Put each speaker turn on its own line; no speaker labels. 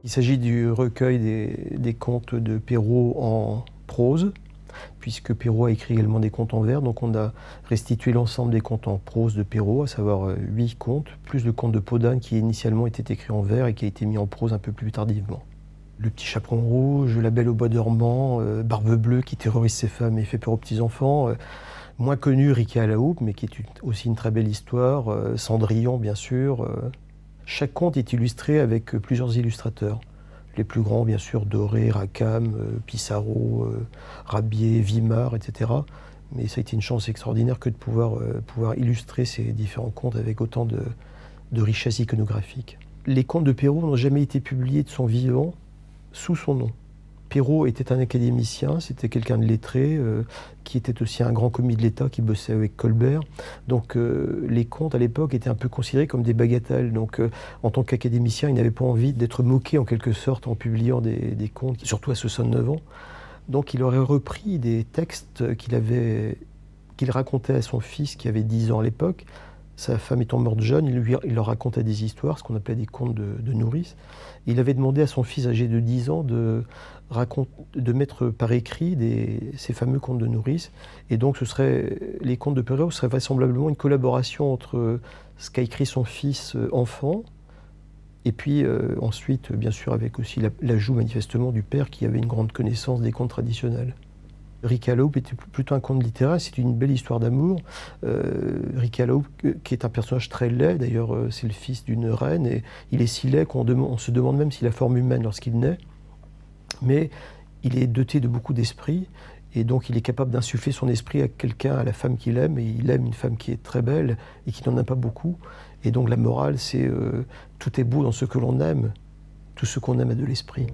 Il s'agit du recueil des contes de Perrault en prose, puisque Perrault a écrit également des contes en vers. Donc on a restitué l'ensemble des contes en prose de Perrault, à savoir 8 contes, plus le conte de Podane qui initialement était écrit en vers et qui a été mis en prose un peu plus tardivement. Le petit chaperon rouge, La Belle au bois dormant, Barbe bleue qui terrorise ses femmes et fait peur aux petits-enfants, moins connu Riquet à la houppe, mais qui est aussi une très belle histoire, Cendrillon bien sûr. Chaque conte est illustré avec plusieurs illustrateurs. Les plus grands, bien sûr, Doré, Rackham, Pissarro, Rabier, Vimard, etc. Mais ça a été une chance extraordinaire que de pouvoir illustrer ces différents contes avec autant de richesse iconographique. Les contes de Perrault n'ont jamais été publiés de son vivant sous son nom. Perrault était un académicien, c'était quelqu'un de lettré, qui était aussi un grand commis de l'État, qui bossait avec Colbert. Donc les contes à l'époque étaient un peu considérés comme des bagatelles. Donc en tant qu'académicien, il n'avait pas envie d'être moqué en quelque sorte en publiant des contes, surtout à 69 ans. Donc il aurait repris des textes qu'il racontait à son fils qui avait 10 ans à l'époque. Sa femme étant morte jeune, il leur racontait des histoires, ce qu'on appelait des contes de nourrice. Il avait demandé à son fils âgé de 10 ans de mettre par écrit ces fameux contes de nourrice. Et donc les contes de Perrault seraient vraisemblablement une collaboration entre ce qu'a écrit son fils enfant, et puis ensuite, bien sûr, avec aussi l'ajout manifestement du père qui avait une grande connaissance des contes traditionnels. Riquet à la houppe était plutôt un conte littéraire, c'est une belle histoire d'amour. Riquet à la houppe, qui est un personnage très laid, d'ailleurs c'est le fils d'une reine, et il est si laid qu'on se demande même s'il a forme humaine lorsqu'il naît. Mais il est doté de beaucoup d'esprit, et donc il est capable d'insuffler son esprit à quelqu'un, à la femme qu'il aime, et il aime une femme qui est très belle et qui n'en a pas beaucoup. Et donc la morale, c'est tout est beau dans ce que l'on aime, tout ce qu'on aime a de l'esprit.